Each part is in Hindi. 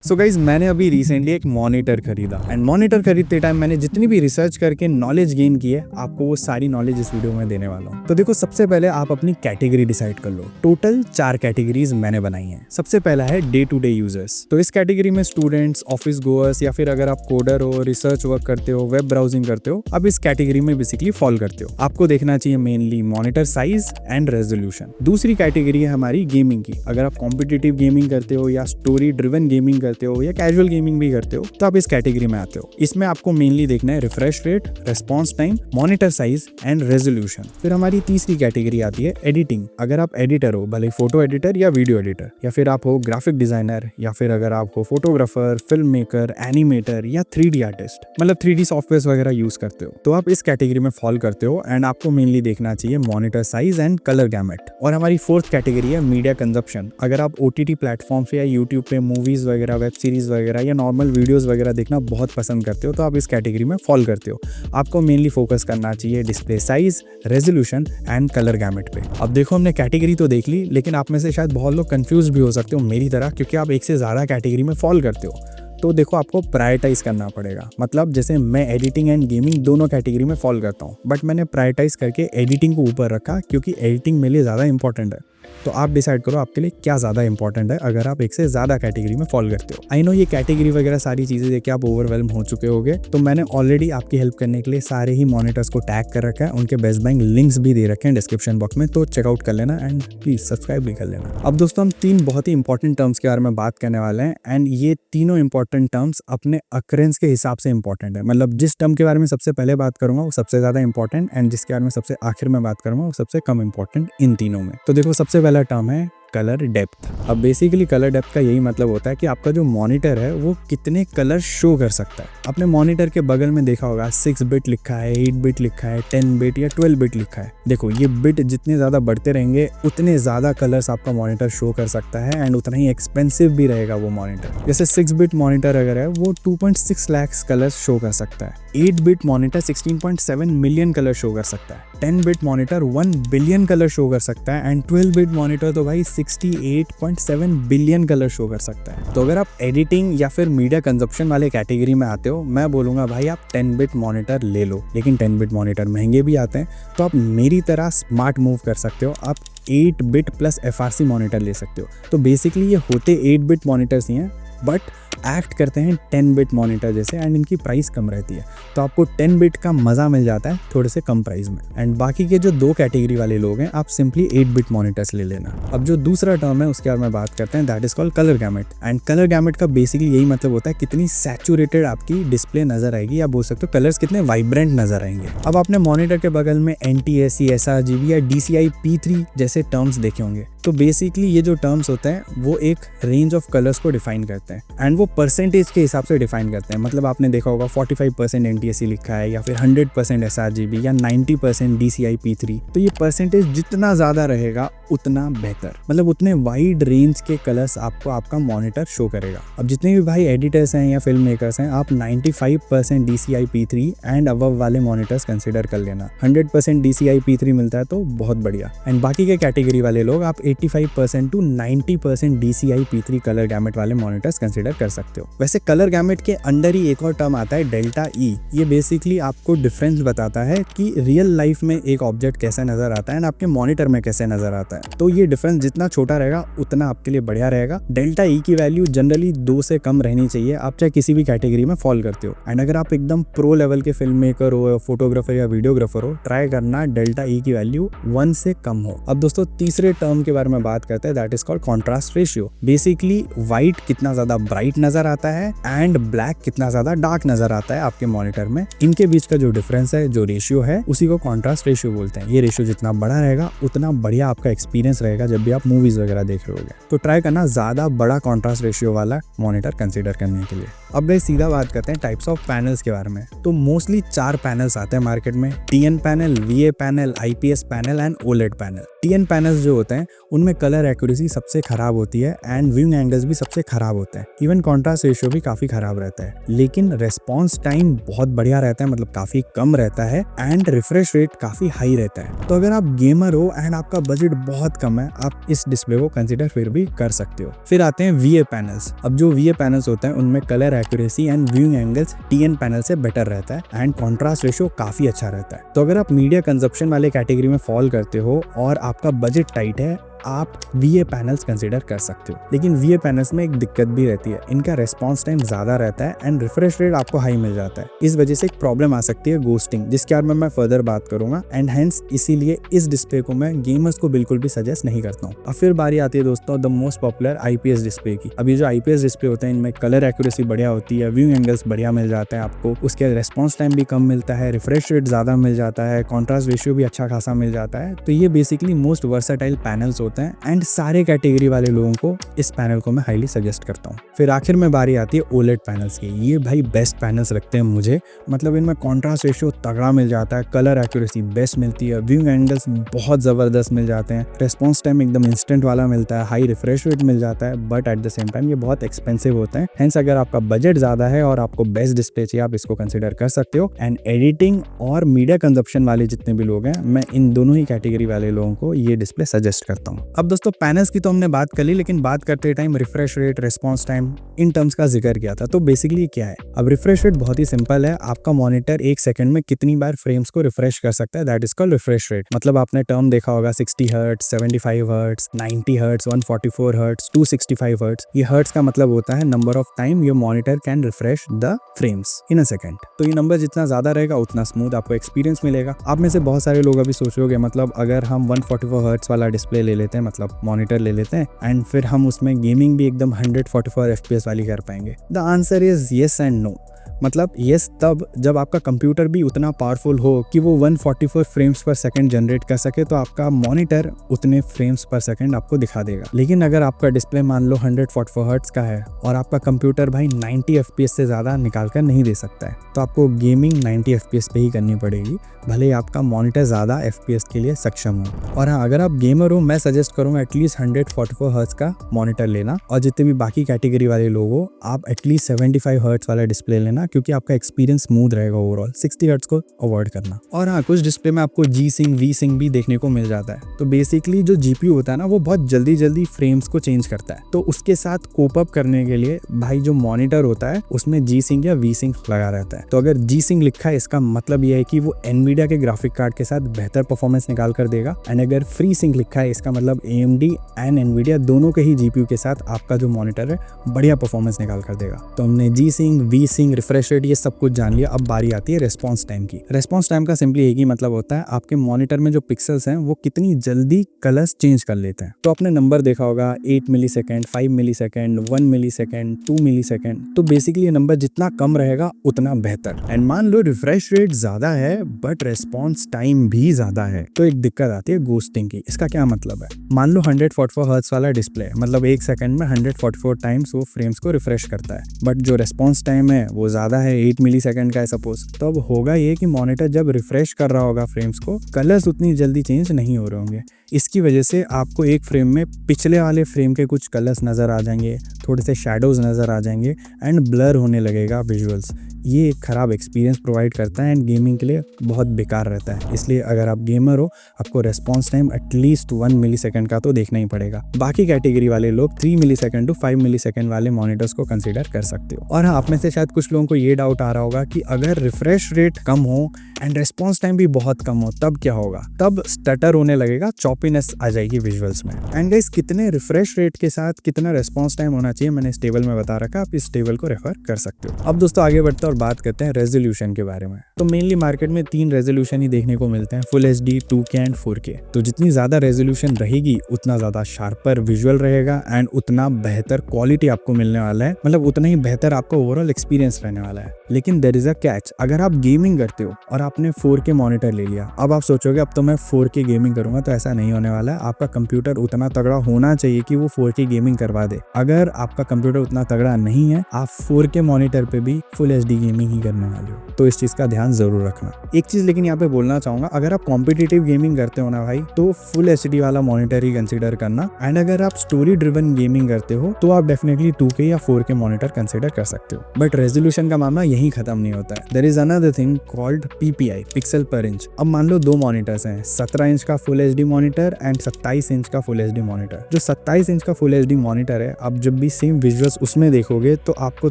सो गाइज मैंने अभी रिसेंटली एक मॉनिटर खरीदा एंड मॉनिटर खरीदते टाइम मैंने जितनी भी रिसर्च करके नॉलेज गेन की है आपको वो सारी नॉलेज इस वीडियो में देने वाला हूँ। तो देखो, सबसे पहले आप अपनी कैटेगरी डिसाइड कर लो। टोटल 4 कैटेगरीज मैंने बनाई हैं। सबसे पहला है डे टू डे यूजर्स। तो इस कैटेगरी में स्टूडेंट्स, ऑफिस गोअर्स या फिर अगर आप कोडर हो, रिसर्च वर्क करते हो, वेब ब्राउजिंग करते हो, अब इस कैटेगरी में बेसिकली फॉल करते हो। आपको देखना चाहिए mainly monitor size and resolution. दूसरी कैटेगरी है हमारी गेमिंग की। अगर आप कॉम्पिटिटिव गेमिंग करते हो या स्टोरी ड्रिवन गेमिंग करते हो या कैजुअल गेमिंग भी करते हो तो आप इस कैटेगरी में आते हो। इसमें आपको मेनली देखना है refresh rate, response time, monitor size and resolution. फिर हमारी तीसरी कैटेगरी आती है एडिटिंग। अगर आप एडिटर हो, भले फोटो एडिटर या वीडियो एडिटर, या फिर आप हो ग्राफिक डिजाइनर, या फिर अगर आप हो फोटोग्राफर, फिल्म मेकर, एनिमेटर या 3D आर्टिस्ट, मतलब 3D सॉफ्टवेयर वगैरह यूज करते हो, तो आप इस कैटेगरी में फॉल करते हो। एंड आपको मेनली देखना चाहिए monitor size and colour gamete. और हमारी फोर्थ कैटेगरी है मीडिया कंजप्शन। अगर आप OTT प्लेटफॉर्म पे या यूट्यूब पे मूवीज वगैरह, वेब सीरीज वगैरह या नॉर्मल वीडियोस वगैरह देखना बहुत पसंद करते हो, तो आप इस कैटेगरी में फॉल करते हो। आपको मेनली फोकस करना चाहिए display size, resolution and colour gamete पे। अब देखो, हमने कैटेगरी तो देख ली, लेकिन आप में से शायद बहुत लोग कंफ्यूज भी हो सकते हो मेरी तरह, क्योंकि आप एक से ज़्यादा कैटेगरी में फॉल करते हो। तो देखो, आपको प्रायोरिटाइज करना पड़ेगा। मतलब जैसे मैं एडिटिंग एंड गेमिंग दोनों कैटेगरी में फॉल करता हूँ, बट मैंने प्रायोरिटाइज करके एडिटिंग को ऊपर रखा, क्योंकि एडिटिंग मेरे लिए ज़्यादा इंपॉर्टेंट है। तो आप डिसाइड करो आपके लिए क्या ज़्यादा इंपॉर्टेंट है अगर आप एक से ज़्यादा कैटेगरी में फॉल करते हो। आई नो ये कैटेगरी वगैरह सारी चीज़ें देख के आप ओवरवेल्म हो चुके होगे, तो मैंने ऑलरेडी आपकी हेल्प करने के लिए सारे ही मॉनिटर्स को टैग कर रखा है। उनके बेस्ट बाइंग लिंक्स भी दे रखे हैं डिस्क्रिप्शन बॉक्स में, तो चेकआउट कर लेना एंड प्लीज सब्सक्राइब भी कर लेना। अब दोस्तों, हम 3 बहुत ही इंपॉर्टेंट टर्म्स के बारे में बात करने वाले हैं एंड ये तीनों इंपॉर्टेंट टर्म्स अपने अकरेंस के हिसाब से इंपॉर्टेंट है। मतलब जिस टर्म के बारे में सबसे पहले बात करूंगा वो सबसे ज़्यादा इंपॉर्टेंट, एंड जिसके बारे में सबसे आखिर में बात करूंगा वो सबसे कम इंपॉर्टेंट इन तीनों में। तो देखो, सबसे पहला टर्म है कलर डेप्थ। अब बेसिकली कलर डेप्थ का यही मतलब होता है कि आपका जो मॉनिटर है वो कितने कलर शो कर सकता है। अपने मॉनिटर के बगल में देखा होगा 6 बिट लिखा है, 8 बिट लिखा है, 10 बिट या 12 बिट लिखा है। देखो, ये बिट जितने ज़्यादा बढ़ते रहेंगे उतने ज़्यादा कलर्स आपका मॉनिटर शो कर सकता है एंड उतना ही एक्सपेंसिव भी रहेगा वो मॉनिटर। जैसे 6 बिट मॉनिटर अगर है वो 2.6 लाख कलर्स शो कर सकता है। 8 bit monitor 16.7 million colour show कर सकता है। 10 bit monitor 1 billion colour show कर सकता है एंड 12 बिट मॉनिटर तो भाई 68.7 बिलियन कलर शो कर सकता है। तो अगर आप एडिटिंग या फिर मीडिया कंजप्शन वाले कैटेगरी में आते हो, मैं बोलूंगा भाई आप 10 बिट मॉनिटर ले लो। लेकिन 10 बिट मॉनिटर महंगे भी आते हैं, तो आप मेरी तरह स्मार्ट मूव कर सकते हो। आप 8 बिट प्लस FRC मॉनिटर ले सकते हो। तो बेसिकली ये होते 8 बिट मॉनिटर्स ही हैं, बट एक्ट करते हैं 10 बिट मॉनिटर जैसे, एंड इनकी प्राइस कम रहती है। तो आपको 10 बिट का मज़ा मिल जाता है थोड़े से कम प्राइस में। एंड बाकी के जो 2 कैटेगरी वाले लोग हैं, आप सिंपली 8 बिट मॉनिटर्स ले लेना। अब जो दूसरा टर्म है उसके बारे में बात करते हैं, that is called colour gamete. And colour gamete का बेसिकली यही मतलब होता है कितनी सैचुरेटेड आपकी डिस्प्ले नजर आएगी, या बोल सकते हो कलर्स कितने वाइब्रेंट नजर आएंगे। अब आपने मॉनिटर के बगल में NTSC, sRGB या DCI P3 जैसे टर्म्स देखे होंगे। तो बेसिकली ये जो टर्म्स होते हैं वो एक रेंज ऑफ कलर्स को डिफाइन करते हैं एंड वो परसेंटेज के हिसाब से डिफाइन करते हैं। मतलब आपने देखा होगा 45% NTSC लिखा है, या फिर 100% sRGB या 90% DCI P3। तो ये परसेंटेज जितना ज़्यादा रहेगा उतना बेहतर, मतलब उतने वाइड रेंज के कलर्स आपको आपका मॉनिटर शो करेगा। अब जितने भी भाई एडिटर्स हैं या फिल्म मेकर्स हैं, आप 95% DCI P3 एंड अबव वाले मॉनिटर्स कंसिडर कर लेना। 100% DCI P3 मिलता है तो बहुत बढ़िया। एंड बाकी के कैटेगरी वाले लोग आप 85% to 90% DCI P3 colour gamete वाले मॉनिटर्स कंसिडर कर सकते हो। वैसे कलर गैमेट के अंडर ही एक और टर्म आता है डेल्टा E। ये बेसिकली आपको डिफरेंस बताता है कि रियल लाइफ में एक ऑब्जेक्ट कैसे नजर आता है एंड आपके मॉनिटर में कैसे नजर आता है। तो ये डिफरेंस जितना छोटा रहेगा उतना आपके लिए बढ़िया रहेगा। डेल्टा E की वैल्यू जनरली 2 से कम रहनी चाहिए, आप चाहे किसी भी कैटेगरी में फॉल करते हो। एंड अगर आप एकदम प्रो लेवल के फिल्म मेकर हो, फोटोग्राफर या वीडियोग्राफर हो, ट्राई करना डेल्टा E की वैल्यू 1 से कम हो। अब दोस्तों, तीसरे टर्म के बारे में बात करते हैं, that is called contrast ratio. Basically white कितना ज्यादा ब्राइट नजर आता है एंड ब्लैक कितना ज्यादा डार्क नजर आता है आपके मॉनिटर में। इनके बीच का जो डिफरेंस है, जो रेशियो है, उसी को कॉन्ट्रास्ट रेशियो बोलते हैं। ये रेशियो जितना बड़ा रहेगा उतना बढ़िया आपका एक्सपीरियंस रहेगा जब भी आप मूवीज वगैरह देख रहे होगे। तो ट्राई करना ज्यादा बड़ा कॉन्ट्रास्ट रेशियो वाला मॉनिटर कंसीडर करने के लिए। अब भाई सीधा बात करते हैं टाइप्स ऑफ पैनल्स के बारे में। तो मोस्टली 4 पैनल्स आते हैं मार्केट में, TN panel, VA panel, IPS panel and OLED panel. TN panels जो होते हैं उनमें कलर एक्यूरेसी सबसे खराब होती है एंड व्यूइंग एंगल्स भी सबसे खराब होते हैं। इवन कॉन्ट्रास्ट रेशियो भी काफी खराब रहता है, लेकिन रेस्पॉन्स टाइम बहुत बढ़िया रहता है, मतलब काफी कम रहता है एंड रिफ्रेश रेट काफी हाई रहता है। तो अगर आप गेमर हो एंड आपका बजट बहुत कम है, आप इस डिस्प्ले को कंसिडर फिर भी कर सकते हो। फिर आते हैं VA पैनल्स। अब जो VA पैनल्स होते हैं उनमें colour accuracy and viewing angles TN panel से बेटर रहता है एंड कॉन्ट्रास्ट रेशियो काफी अच्छा रहता है। तो अगर आप मीडिया कंजप्शन वाले कैटेगरी में फॉल करते हो और आपका बजट टाइट है, आप VA पैनल्स कंसीडर कर सकते हो। लेकिन VA पैनल्स में एक दिक्कत भी रहती है, इनका रेस्पॉन्स टाइम ज़्यादा रहता है एंड रिफ्रेश रेट आपको हाई मिल जाता है। इस वजह से एक प्रॉब्लम आ सकती है गोस्टिंग, जिसके बारे में मैं फर्दर बात करूंगा एंड हेंस इसीलिए इस डिस्प्ले को मैं गेमर्स को बिल्कुल भी सजेस्ट नहीं करता हूँ। अब फिर बारी आती है दोस्तों the most popular IPS display की। अब ये जो IPS डिस्प्ले होते हैं इनमें कलर एक्यूरेसी बढ़िया होती है, व्यू एंगल्स बढ़िया मिल जाता है आपको, उसके रेस्पॉन्स टाइम भी कम मिलता है, रिफ्रेश रेट ज़्यादा मिल जाता है, कॉन्ट्रास्ट रेशियो भी अच्छा खासा मिल जाता है। तो ये बेसिकली मोस्ट वर्सेटाइल पैनल्स होते हैं एंड सारे कैटेगरी वाले लोगों को इस पैनल को मैं हाईली सजेस्ट करता हूँ। फिर आखिर में बारी आती है OLED पैनल्स की। ये भाई बेस्ट पैनल्स लगते हैं मुझे, मतलब इनमें कॉन्ट्रास्ट रेशियो तगड़ा मिल जाता है, कलर एक्यूरेसी बेस्ट मिलती है, व्यू एंगल्स बहुत ज़बरदस्त मिल जाते हैं, रेस्पॉन्स टाइम एकदम इंस्टेंट वाला मिलता है, हाई रिफ्रेश रेट मिल जाता है, but at the same time ये बहुत एक्सपेंसिव होते हैं। हेंस अगर आपका बजट ज़्यादा है और आपको बेस्ट डिस्प्ले चाहिए, आप इसको कंसिडर कर सकते हो। एंड एडिटिंग और मीडिया कंजप्शन वाले जितने भी लोग हैं, मैं इन दोनों ही कैटेगरी वाले लोगों को ये डिस्प्ले सजेस्ट करता हूँ। अब दोस्तों पैनल्स की तो हमने बात कर ली, लेकिन बात करते time refresh rate, response time, in terms का जिक्र किया था। तो बेसिकली क्या है, अब रिफ्रेश रेट बहुत ही सिंपल है, आपका मॉनिटर 1 सेकंड में कितनी बार फ्रेम्स को रिफ्रेश कर सकता है, that is called refresh rate. मतलब आपने टर्म देखा होगा 60 hertz, 75 hertz, 90 hertz, 144 hertz, 265 hertz. ये हर्ट्स का मतलब होता है number of time your monitor can refresh the frames in a second. तो ये नंबर जितना ज्यादा रहेगा उतना स्मूथ आपको एक्सपीरियंस मिलेगा। आप में से बहुत सारे लोग अभी सोच रहे होंगे, मतलब अगर हम 144 हर्ट्स वाला डिस्प्ले ले लेते हैं, मतलब मॉनिटर ले लेते हैं एंड फिर हम उसमें गेमिंग भी एकदम 144 FPS वाली कर पाएंगे? The answer is yes and no. मतलब यस तब जब आपका कंप्यूटर भी उतना पावरफुल हो कि वो 144 फ्रेम्स पर सेकंड जनरेट कर सके, तो आपका मॉनिटर उतने फ्रेम्स पर सेकंड आपको दिखा देगा। लेकिन अगर आपका डिस्प्ले मान लो 144 हर्ट्स का है और आपका कंप्यूटर भाई 90 FPS से ज़्यादा निकाल कर नहीं दे सकता है, तो आपको गेमिंग 90 FPS पे ही करनी पड़ेगी, भले ही आपका मॉनिटर ज़्यादा FPS के लिए सक्षम हो। और हाँ, अगर आप गेमर हो, मैं सजेस्ट करूँगा एटलीस्ट 144 हर्ट्स का मॉनिटर लेना, और जितने भी बाकी कैटेगरी वाले लोग हो आप एटलीस्ट 75 हर्ट्स वाला डिस्प्ले लेना, क्योंकि आपका एक्सपीरियंस स्मूथ रहेगा ओवरऑल। 60 हर्ट्ज को अवॉइड करना। और हाँ, कुछ डिस्प्ले में आपको G-Sync, V-Sync भी देखने को मिल जाता है। तो बेसिकली जो GPU होता है ना, वो बहुत जल्दी फ्रेम्स को चेंज करता है। तो उसके साथ कोप अप करने के लिए भाई जो मॉनिटर होता है उसमें G-Sync या V-Sync लगा रहता है। तो अगर G-Sync लिखा है, इसका मतलब यह है कि वो NVIDIA के ग्राफिक कार्ड के साथ बेहतर परफॉर्मेंस निकाल कर देगा। एंड अगर FreeSync लिखा है, इसका मतलब AMD एंड NVIDIA दोनों के ही GPU के साथ आपका जो मॉनिटर है बढ़िया परफॉर्मेंस निकाल कर देगा। तो हमने G-Sync, V-Sync, रिफ्रेश रेट ये सब कुछ जान लिया। अब बारी आती है रेस्पॉन्स टाइम की। रेस्पॉन्स टाइम का सिंपली एक ही मतलब होता है, आपके मॉनिटर में जो पिक्सल्स हैं वो कितनी जल्दी कलर्स चेंज कर लेते हैं। तो आपने नंबर देखा होगा 8 मिलीसेकंड, 5 मिलीसेकंड, 1 मिलीसेकंड, 2 मिलीसेकंड। तो बेसिकली ये नंबर जितना कम रहेगा उतना बेहतर। एंड मान लो रिफ्रेश रेट ज्यादा है बट रेस्पॉन्स टाइम भी ज्यादा है, तो एक दिक्कत आती है गोस्टिंग की। इसका क्या मतलब है, मान लो 144 हर्ट्ज वाला डिस्प्ले है, मतलब 1 सेकंड में 144 टाइम्स वो फ्रेम्स को रिफ्रेश करता है, बट जो रेस्पॉन्स टाइम है वो ज्यादा है, 8 मिलीसेकंड का है सपोज। तो अब होगा ये कि मॉनिटर जब रिफ्रेश कर रहा होगा फ्रेम्स को, कलर्स उतनी जल्दी चेंज नहीं हो रहे होंगे। इसकी वजह से आपको एक फ्रेम में पिछले वाले फ्रेम के कुछ कलर्स नज़र आ जाएंगे, थोड़े से शैडोज नज़र आ जाएंगे एंड ब्लर होने लगेगा विजुअल्स। ये एक ख़राब एक्सपीरियंस प्रोवाइड करता है एंड गेमिंग के लिए बहुत बेकार रहता है। इसलिए अगर आप गेमर हो, आपको रेस्पॉन्स टाइम एटलीस्ट 1 मिलीसेकंड का तो देखना ही पड़ेगा। बाकी कैटेगरी वाले लोग 3 मिलीसेकंड टू 5 मिलीसेकंड वाले मॉनिटर्स को कंसीडर कर सकते हो। और हाँ, आप में से शायद कुछ लोगों को ये डाउट आ रहा होगा कि अगर रिफ्रेश रेट कम हो एंड रेस्पॉन्स टाइम भी बहुत कम हो तब क्या होगा? तब स्टटर होने लगेगा, चॉपीनेस आ जाएगी विजुअल्स में। एंड गाइस, कितने रिफ्रेश रेट के साथ कितना रेस्पॉन्स टाइम होना चाहिए मैंने इस टेबल में बता रखा, आप इस टेबल को रेफर कर सकते हो। अब दोस्तों आगे बढ़ते हैं और बात करते हैं रेजोल्यूशन के बारे में। तो मेनली मार्केट में 3 रेजोल्यूशन ही देखने को मिलते हैं, full HD, 2K and 4K। तो जितनी ज्यादा रेजोल्यूशन रहेगी उतना ज्यादा शार्पर विजुअल रहेगा एंड उतना बेहतर क्वालिटी आपको मिलने वाला है, मतलब उतना ही बेहतर आपका ओवरऑल एक्सपीरियंस रहने वाला है। लेकिन देयर इज अ कैच, अगर आप गेमिंग करते हो और आपने 4K मॉनिटर ले लिया, अब आप सोचोगे अब तो मैं 4K गेमिंग करूंगा, तो ऐसा नहीं होने वाला है। आपका कंप्यूटर उतना तगड़ा होना चाहिए कि वो 4K गेमिंग करवा दे। अगर आपका कंप्यूटर उतना तगड़ा नहीं है, आप 4K मॉनिटर पे भी फुल HD गेमिंग ही करने वाले हो, तो इस चीज़ का ध्यान ज़रूर रखना। एक चीज़ लेकिन यहाँ पे बोलना चाहूँगा, अगर आप कॉम्पिटिटिव गेमिंग करते हो ना भाई, तो फुल HD वाला मॉनिटर ही कंसिडर करना। एंड अगर आप स्टोरी ड्रिवन गेमिंग करते हो तो आप डेफिनेटली 2K या 4K मॉनिटर कंसिडर कर सकते हो। बट रेजोल्यूशन का मामला यहीं खत्म नहीं होता है। There is another thing called PPI, pixel per inch. अब मान लो दो मॉनिटर्स हैं, 17 इंच का full HD monitor and 27 inch का फुल HD मॉनिटर। जो 27 इंच का फुल HD मॉनिटर है, आप जब भी सेम विजुअल्स उसमें देखोगे तो आपको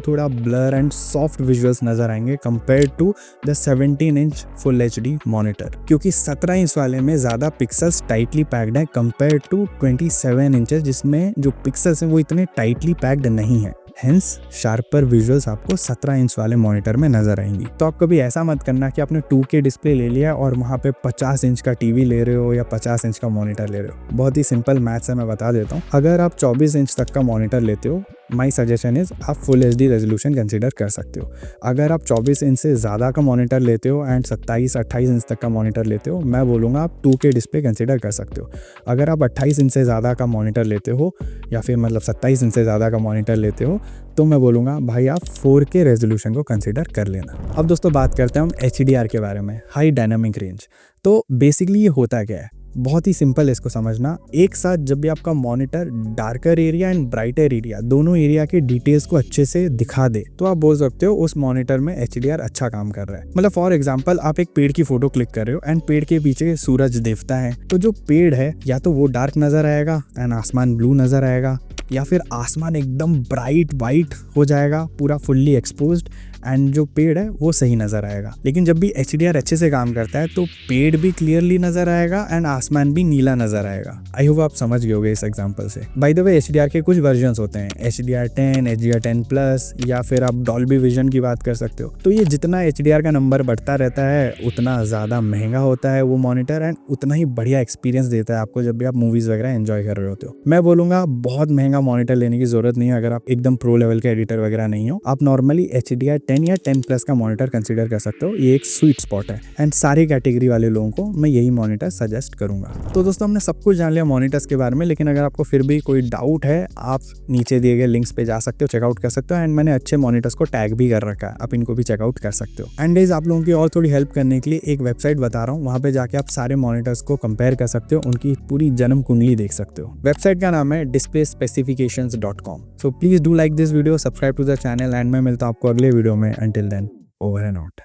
थोड़ा ब्लर एंड सॉफ्ट विजुअल्स नजर आएंगे compare to the 17 inch full HD monitor, क्योंकि 17 इंच वाले में ज्यादा पिक्सल्स टाइटली पैक्ड है कंपेयर टू 27 इंचेस जिसमें जो पिक्सल्स हैं वो इतने टाइटली पैक्ड नहीं है। हेंस शार्पर विजुअल्स आपको 17 इंच वाले मॉनिटर में नजर आएंगी। तो आप कभी ऐसा मत करना कि आपने 2K डिस्प्ले ले लिया और वहाँ पे 50 इंच का टीवी ले रहे हो या 50 इंच का मॉनिटर ले रहे हो। बहुत ही सिंपल मैथ्स है, मैं बता देता हूँ। अगर आप 24 इंच तक का मॉनिटर लेते हो, माई सजेशन इज आप फुल HD रेजोल्यूशन कंसिडर कर सकते हो। अगर आप 24 इंच से ज़्यादा का मॉनिटर लेते हो एंड 27-28 इंच तक का मॉनिटर लेते हो, मैं बोलूँगा आप 2K डिस्प्ले कंसिडर कर सकते हो। अगर आप 28 इंच से ज़्यादा का मॉनिटर लेते हो या फिर मतलब 27 इंच से ज़्यादा का मॉनिटर लेते हो, तो मैं बोलूँगा भाई आप 4K रेजोल्यूशन को कंसिडर कर लेना। अब दोस्तों बात करते हैं हम HDR के बारे में, हाई डायनामिक रेंज। तो बेसिकली ये होता क्या है, बहुत ही सिंपल है इसको समझना। एक साथ जब भी आपका monitor darker area and brighter area दोनों एरिया के डिटेल्स को अच्छे से दिखा दे, तो आप बोल सकते हो उस मॉनिटर में HDR अच्छा काम कर रहा है। मतलब फॉर एग्जांपल आप एक पेड़ की फोटो क्लिक कर रहे हो एंड पेड़ के पीछे सूरज दिखता है, तो जो पेड़ है या तो वो डार्क नजर आएगा एंड आसमान ब्लू नजर आएगा, या फिर आसमान एकदम ब्राइट वाइट हो जाएगा पूरा फुल्ली एक्सपोज्ड एंड जो पेड़ है वो सही नजर आएगा। लेकिन जब भी HDR अच्छे से काम करता है तो पेड़ भी क्लियरली नजर आएगा एंड आसमान भी नीला नजर आएगा। आई होप आप समझ गए होगे इस एग्जांपल से। बाय द वे HDR के कुछ वर्जन्स होते हैं, HDR10, HDR10+, या फिर आप डॉल्बी विजन की बात कर सकते हो। तो ये जितना HDR का नंबर बढ़ता रहता है उतना ज़्यादा महंगा होता है वो मॉनिटर एंड उतना ही बढ़िया एक्सपीरियंस देता है आपको जब भी आप मूवीज़ वगैरह एंजॉय कर रहे होते हो। मैं बोलूँगा बहुत महंगा मॉनिटर लेने की जरूरत नहीं है अगर आप एकदम प्रो लेवल के एडिटर वगैरह नहीं हो। आप नॉर्मली HDR10 या 10+ का मॉनिटर कंसीडर कर सकते हो, ये एक स्वीट स्पॉट है एंड सारी कैटेगरी वाले लोगों को मैं यही मॉनिटर सजेस्ट करूंगा। तो दोस्तों हमने सब कुछ जान लिया मॉनिटर्स के बारे में, लेकिन अगर आपको फिर भी कोई डाउट है आप नीचे दिए गए लिंक्स पे जा सकते हो, चेकआउट कर सकते हो एंड मैंने अच्छे मॉनिटर्स को टैग भी कर रखा है, आप इनको भी चेकआउट कर सकते हो। एंड गाइस आप लोगों की और थोड़ी हेल्प करने के लिए एक वेबसाइट बता रहा हूँ, वहाँ पे जाके आप सारे मॉनिटर्स को कंपेयर कर सकते हो, उनकी पूरी जन्म कुंडली देख सकते हो। वेबसाइट का नाम है displayspecifications.com। So please do like this video, subscribe to the channel and मैं मिलता हूँ आपको अगले वीडियो में। Until then, over and out.